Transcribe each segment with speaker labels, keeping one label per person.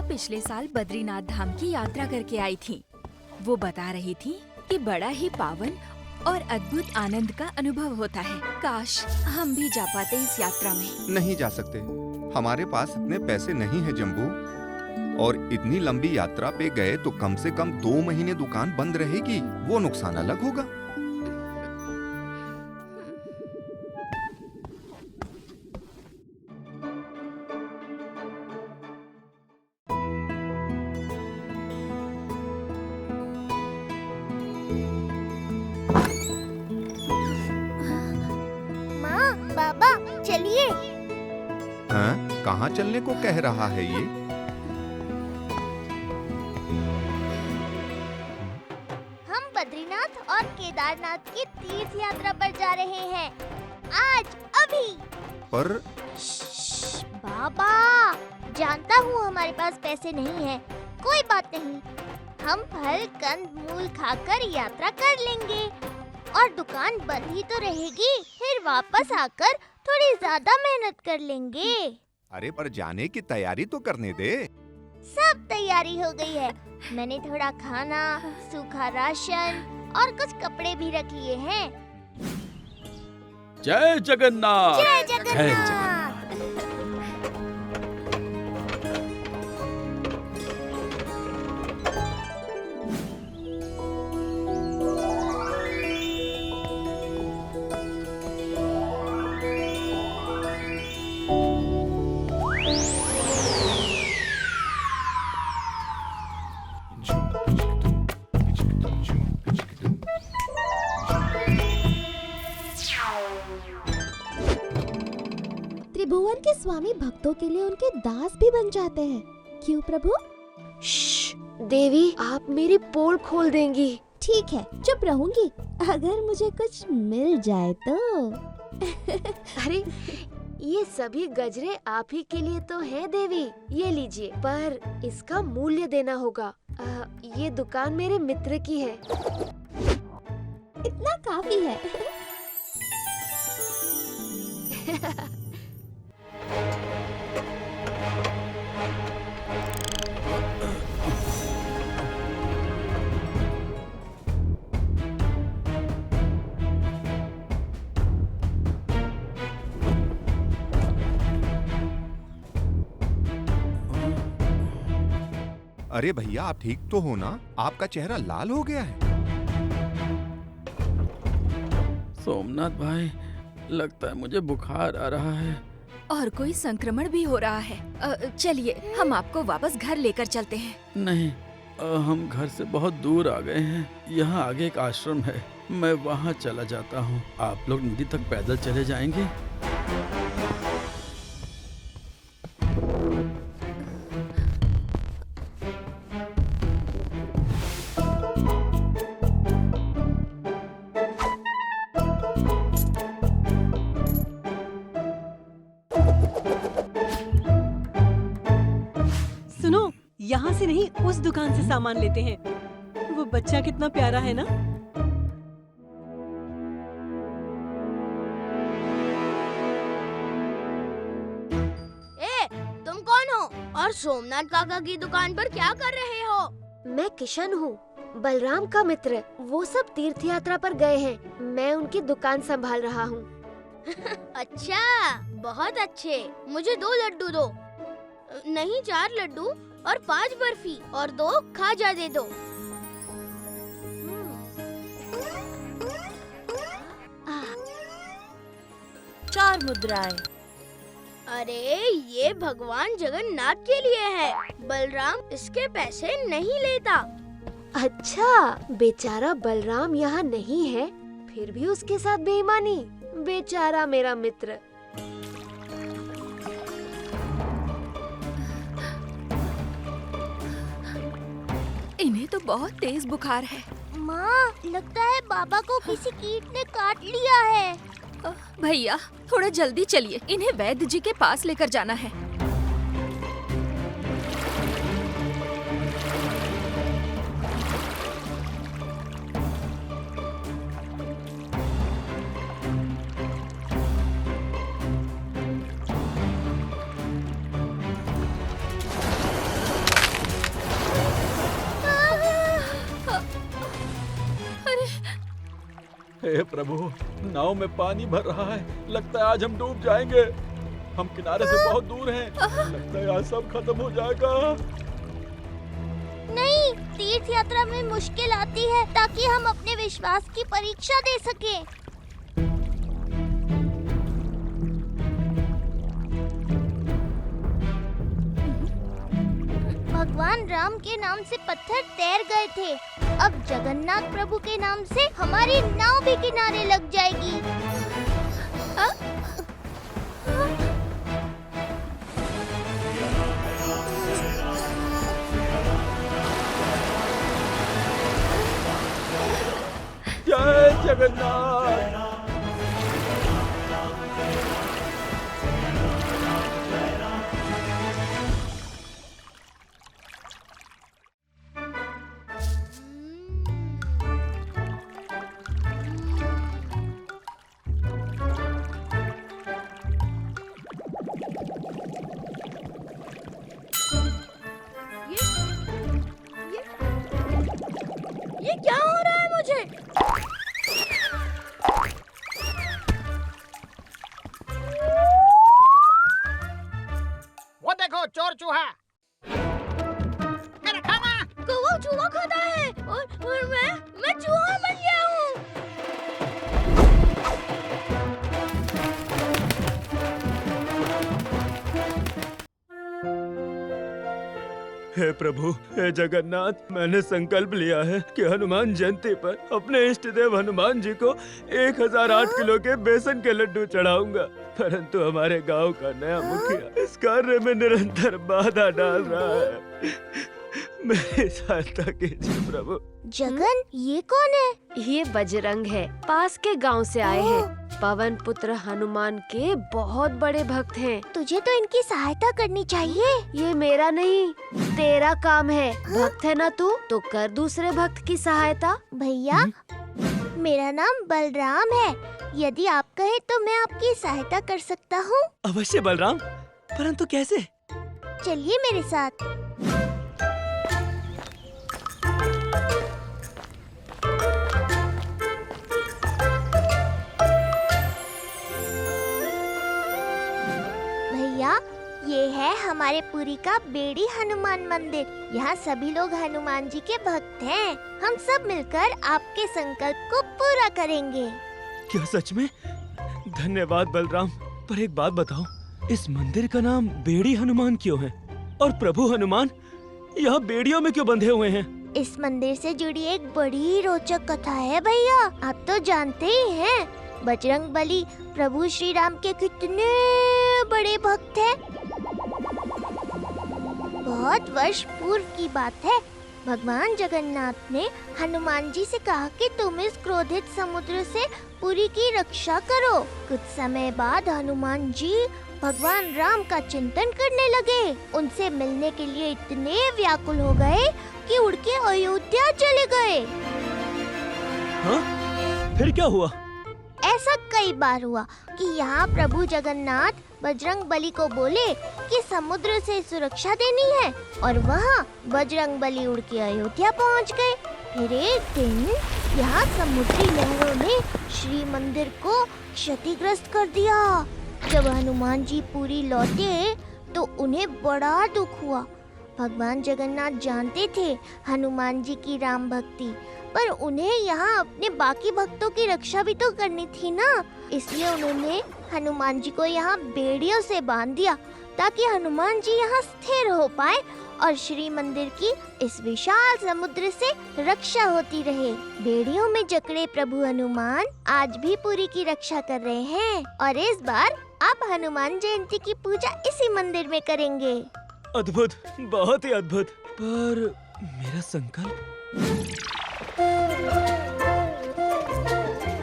Speaker 1: पिछले साल बद्रीनाथ धाम की यात्रा करके आई थीं। वो बता रही थी कि बड़ा ही पावन और अद्भुत आनंद का अनुभव होता है। काश हम भी जा पाते इस यात्रा में।
Speaker 2: नहीं जा सकते, हमारे पास इतने पैसे नहीं है जम्बू। और इतनी लंबी यात्रा पे गए तो कम से कम 2 महीने दुकान बंद रहेगी, वो नुकसान अलग होगा।
Speaker 3: माँ, पापा, चलिए।
Speaker 2: हाँ, कहाँ चलने को कह रहा है ये?
Speaker 3: हम बद्रीनाथ और केदारनाथ की तीर्थ यात्रा पर जा रहे हैं आज, अभी।
Speaker 2: पर
Speaker 3: बाबा, जानता हूँ हमारे पास पैसे नहीं है, कोई बात नहीं। हम फल कंद मूल खाकर यात्रा कर लेंगे और दुकान बंद ही तो रहेगी। फिर वापस आकर थोड़ी ज्यादा मेहनत कर लेंगे।
Speaker 2: अरे पर जाने की तैयारी तो करने दे।
Speaker 3: सब तैयारी हो गई है। मैंने थोड़ा खाना, सूखा राशन और कुछ कपड़े भी रख लिए हैं।
Speaker 4: जय जगन्नाथ।
Speaker 3: जय जगन्नाथ।
Speaker 5: त्रिभुवन के स्वामी भक्तों के लिए उनके दास भी बन जाते हैं, क्यों प्रभु?
Speaker 6: देवी, आप मेरी पोल खोल देंगी।
Speaker 5: ठीक है, चुप रहूंगी। अगर मुझे कुछ मिल जाए तो।
Speaker 6: अरे ये सभी गजरे आप ही के लिए तो है देवी, ये लीजिए, पर इसका मूल्य देना होगा। ये दुकान मेरे मित्र की है।
Speaker 5: इतना काफी है।
Speaker 2: अरे भैया, आप ठीक तो हो ना? आपका चेहरा लाल हो गया है।
Speaker 4: सोमनाथ भाई, लगता है मुझे बुखार आ रहा है।
Speaker 1: और कोई संक्रमण भी हो रहा है। चलिए, हम आपको वापस घर लेकर चलते हैं।
Speaker 4: नहीं, हम घर से बहुत दूर आ गए हैं। यहाँ आगे एक आश्रम है, मैं वहाँ चला जाता हूँ। आप लोग नदी तक पैदल चले जाएंगे?
Speaker 7: सुनो, यहाँ से नहीं, उस दुकान से सामान लेते हैं। वो बच्चा कितना प्यारा है ना?
Speaker 3: तुम कौन हो और सोमनाथ काका की दुकान पर क्या कर रहे हो?
Speaker 6: मैं किशन हूँ, बलराम का मित्र। वो सब तीर्थ यात्रा पर गए हैं, मैं उनकी दुकान संभाल रहा हूँ।
Speaker 3: अच्छा, बहुत अच्छे। मुझे 2 लड्डू दो। नहीं, 4 लड्डू और 5 बर्फी और 2 खाजा दे दो।
Speaker 5: 4 मुद्राएं।
Speaker 3: अरे ये भगवान जगन्नाथ के लिए है। बलराम इसके पैसे नहीं लेता।
Speaker 6: अच्छा, बेचारा बलराम यहाँ नहीं है, फिर भी उसके साथ बेईमानी। बेचारा मेरा मित्र।
Speaker 1: इन्हें तो बहुत तेज बुखार है।
Speaker 3: माँ, लगता है बाबा को किसी कीट ने काट लिया है।
Speaker 1: भैया, थोड़ा जल्दी चलिए, इन्हें वैद्य जी के पास लेकर जाना है।
Speaker 4: हे प्रभु, नाव में पानी भर रहा है। लगता है आज हम डूब जाएंगे। हम किनारे से बहुत दूर हैं। लगता है आज सब खत्म हो जाएगा।
Speaker 3: नहीं, तीर्थ यात्रा में मुश्किल आती है ताकि हम अपने विश्वास की परीक्षा दे सकें। भगवान राम के नाम से पत्थर तैर गए थे। अब जगन्नाथ प्रभु के नाम से हमारी नाव भी किनारे लग जाएगी।
Speaker 4: जय जगन्नाथ।
Speaker 3: ये क्या हो रहा है मुझे?
Speaker 8: वो देखो, चोर चूहा मेरा खाना।
Speaker 3: कौवा चूहा खाता है और मैं चूहा बन गया हूँ।
Speaker 9: हे प्रभु, हे जगन्नाथ, मैंने संकल्प लिया है कि हनुमान जयंती पर अपने इष्ट देव हनुमान जी को 1008 किलो के बेसन के लड्डू चढ़ाऊंगा। परंतु हमारे गांव का नया मुखिया इस कार्य में निरंतर बाधा डाल रहा है। मेरी सहायता कीजिए प्रभु।
Speaker 3: जगन, ये कौन है?
Speaker 6: ये बजरंग है, पास के गांव से आए हैं। पवन पुत्र हनुमान के बहुत बड़े भक्त हैं।
Speaker 3: तुझे तो इनकी सहायता करनी चाहिए।
Speaker 6: ये मेरा नहीं, तेरा काम है। भक्त है ना तू, तो कर दूसरे भक्त की सहायता।
Speaker 3: भैया, मेरा नाम बलराम है। यदि आप कहे तो मैं आपकी सहायता कर सकता हूँ।
Speaker 9: अवश्य बलराम, परंतु कैसे?
Speaker 3: चलिए मेरे साथ। भैया, ये है हमारे पुरी का बेड़ी हनुमान मंदिर। यहाँ सभी लोग हनुमान जी के भक्त हैं। हम सब मिलकर आपके संकल्प को पूरा करेंगे।
Speaker 9: क्या सच में? धन्यवाद बलराम। पर एक बात बताओ, इस मंदिर का नाम बेड़ी हनुमान क्यों है? और प्रभु हनुमान यहाँ बेड़ियों में क्यों बंधे हुए हैं?
Speaker 3: इस मंदिर से जुड़ी एक बड़ी रोचक कथा है भैया। आप तो जानते ही हैं, बजरंग बली प्रभु श्री राम के कितने बड़े भक्त हैं। बहुत वर्ष पूर्व की बात है। भगवान जगन्नाथ ने हनुमान जी से कहा कि तुम इस क्रोधित समुद्र से पुरी की रक्षा करो। कुछ समय बाद हनुमान जी भगवान राम का चिंतन करने लगे। उनसे मिलने के लिए इतने व्याकुल हो गए कि उड़ के अयोध्या चले गए।
Speaker 9: हाँ? फिर क्या हुआ?
Speaker 3: ऐसा कई बार हुआ कि यहाँ प्रभु जगन्नाथ बजरंग बली को बोले कि समुद्र से सुरक्षा देनी है, और वहाँ बजरंग बली उड़ के अयोध्या पहुँच गए। फिर एक दिन यहाँ समुद्री लहरों ने श्री मंदिर को क्षतिग्रस्त कर दिया। जब हनुमान जी पुरी लौटे तो उन्हें बड़ा दुख हुआ। भगवान जगन्नाथ जानते थे हनुमान जी की राम भक्ति, पर उन्हें यहाँ अपने बाकी भक्तों की रक्षा भी तो करनी थी ना। इसलिए उन्होंने हनुमान जी को यहाँ बेड़ियों से बांध दिया ताकि हनुमान जी यहाँ स्थिर हो पाए और श्री मंदिर की इस विशाल समुद्र से रक्षा होती रहे। बेड़ियों में जकड़े प्रभु हनुमान आज भी पुरी की रक्षा कर रहे हैं, और इस बार आप हनुमान जयंती की पूजा इसी मंदिर में करेंगे।
Speaker 9: अद्भुत, बहुत ही अद्भुत। पर मेरा संकल्प?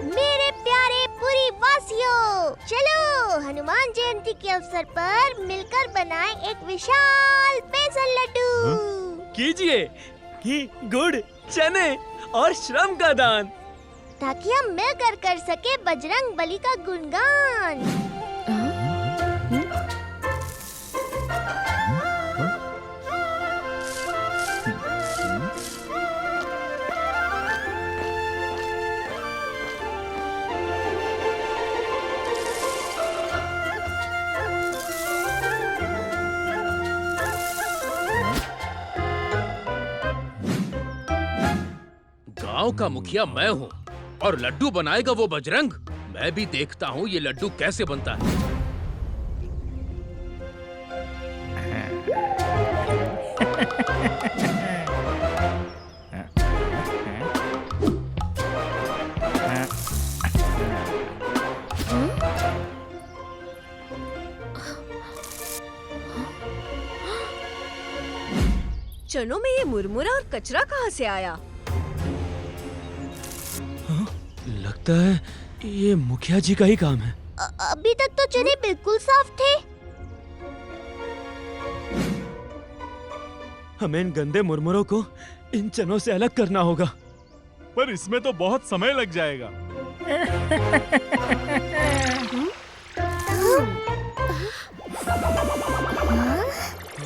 Speaker 3: मेरे प्यारे पुरी वासियों, चलो हनुमान जयंती के अवसर पर मिलकर बनाएं एक विशाल बेसन लड्डू।
Speaker 9: कीजिए घी, गुड़, चने और श्रम का दान,
Speaker 3: ताकि हम मिलकर कर सके बजरंग बली का गुणगान।
Speaker 8: गांव का मुखिया मैं हूँ और लड्डू बनाएगा वो बजरंग। मैं भी देखता हूँ ये लड्डू कैसे बनता है।
Speaker 7: चनों में ये मुरमुरा और कचरा कहाँ से आया?
Speaker 9: लगता है ये मुखिया जी का ही काम है।
Speaker 3: अभी तक तो चने बिल्कुल साफ थे।
Speaker 9: हमें इन गंदे मुरमुरों को इन चनों से अलग करना होगा।
Speaker 10: पर इसमें तो बहुत समय लग जाएगा।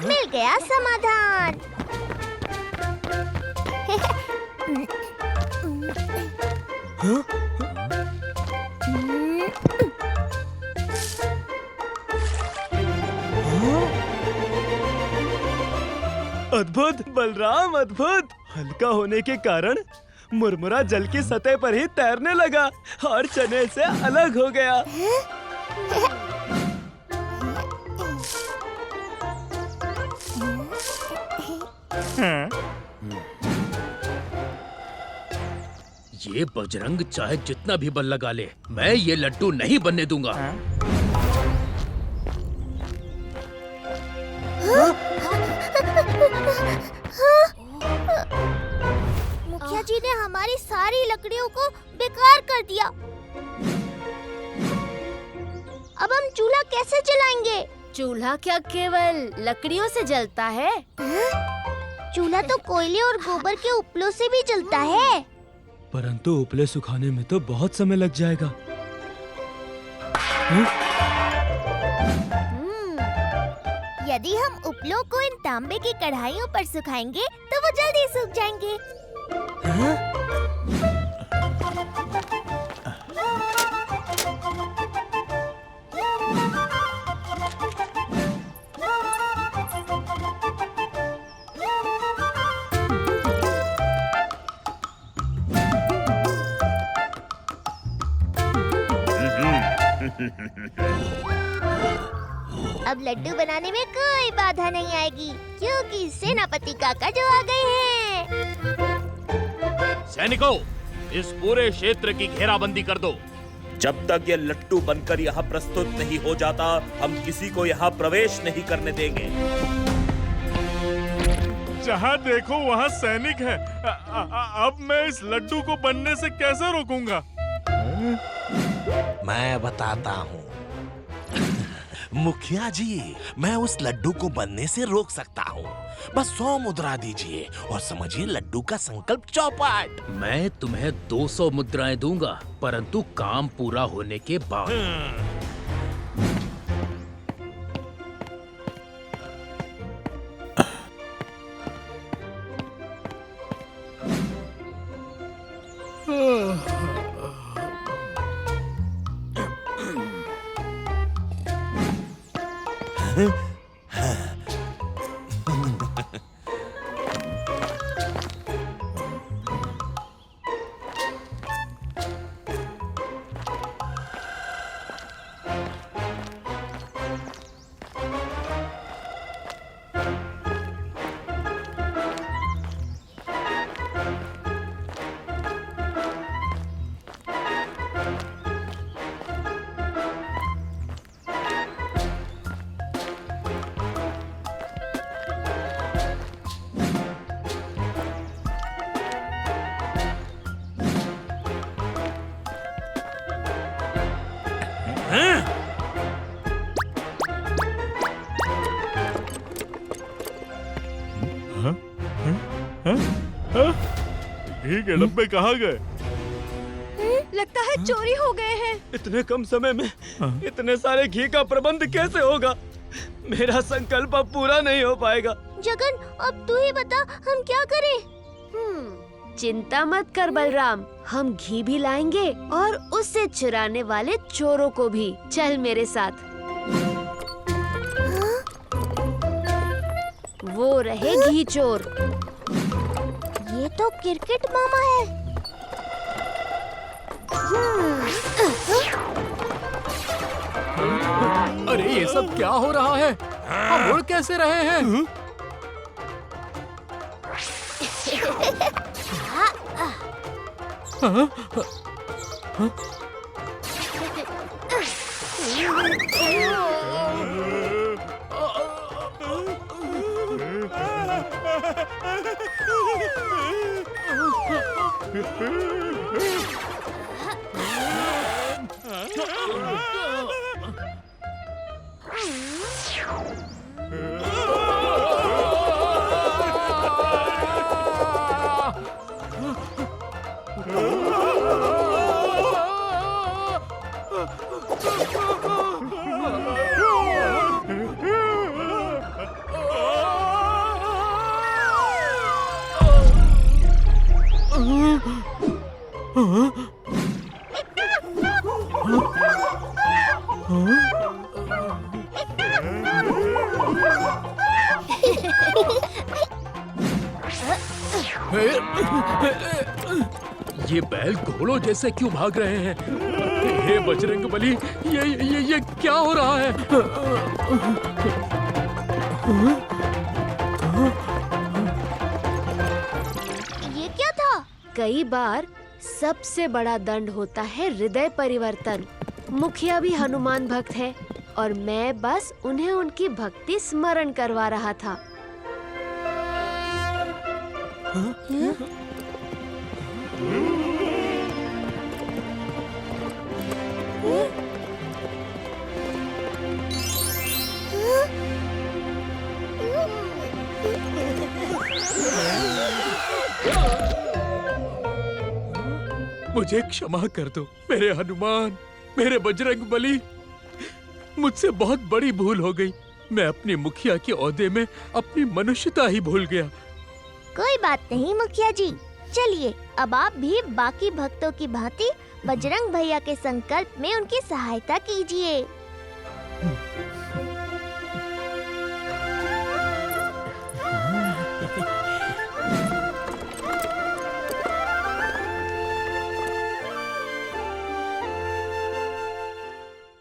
Speaker 3: मिल गया समाधान।
Speaker 9: अद्भुत बलराम, अद्भुत। हल्का होने के कारण मुरमुरा जल की सतह पर ही तैरने लगा और चने से अलग हो गया।
Speaker 8: ये बजरंग चाहे जितना भी बल लगा ले, मैं ये लड्डू नहीं बनने दूंगा।
Speaker 3: मुखिया जी ने हमारी सारी लकड़ियों को बेकार कर दिया। अब हम चूल्हा कैसे जलाएंगे?
Speaker 6: चूल्हा क्या केवल लकड़ियों से जलता है?
Speaker 3: चूल्हा तो कोयले और गोबर के उपलों से भी जलता है।
Speaker 9: परंतु उपले सुखाने में तो बहुत समय लग जाएगा।
Speaker 3: यदि हम उपलों को इन तांबे की कढ़ाइयों पर सुखाएंगे तो वो जल्दी सूख जाएंगे। अब लड्डू बनाने में कोई बाधा नहीं आएगी क्योंकि सेनापति काका जो आ गए हैं।
Speaker 8: सैनिकों, इस पूरे क्षेत्र की घेराबंदी कर दो।
Speaker 11: जब तक ये लट्टू बनकर यहाँ प्रस्तुत नहीं हो जाता, हम किसी को यहाँ प्रवेश नहीं करने देंगे।
Speaker 10: जहाँ देखो वहाँ सैनिक है। अब मैं इस लड्डू को बनने से कैसे रोकूंगा?
Speaker 12: मैं बताता हूँ। मुखिया जी, मैं उस लड्डू को बनने से रोक सकता हूँ। बस 100 मुद्रा दीजिए और समझिए लड्डू का संकल्प चौपाट।
Speaker 8: मैं तुम्हें 200 मुद्राएं दूंगा, परंतु काम पूरा होने के बाद।
Speaker 10: घी के डब्बे कहाँ गए?
Speaker 7: लगता है चोरी हो गए हैं।
Speaker 9: इतने कम समय में इतने सारे घी का प्रबंध कैसे होगा? मेरा संकल्प अब पूरा नहीं हो पाएगा।
Speaker 3: जगन, अब तू ही बता हम क्या करें?
Speaker 6: चिंता मत कर बलराम, हम घी भी लाएंगे और उससे चुराने वाले चोरों को भी। चल मेरे साथ। वो रहे घी चोर।
Speaker 3: ये तो क्रिकेट मामा है।
Speaker 8: अरे ये सब क्या हो रहा है? हम उड़ कैसे रहे हैं? ये बैल घोड़ों जैसे क्यों भाग रहे हैं? हे बजरंगबली, ये क्या हो रहा है?
Speaker 3: ये क्या था?
Speaker 6: कई बार सबसे बड़ा दंड होता है हृदय परिवर्तन। मुखिया भी हनुमान भक्त है और मैं बस उन्हें उनकी भक्ति स्मरण करवा रहा था।
Speaker 8: मुझे क्षमा कर दो मेरे हनुमान, मेरे बजरंगबली। मुझसे बहुत बड़ी भूल हो गई। मैं अपनी मुखिया के ओहदे में अपनी मनुष्यता ही भूल गया।
Speaker 3: कोई बात नहीं मुखिया जी, चलिए अब आप भी बाकी भक्तों की भांति बजरंग भैया के संकल्प में उनकी सहायता कीजिए।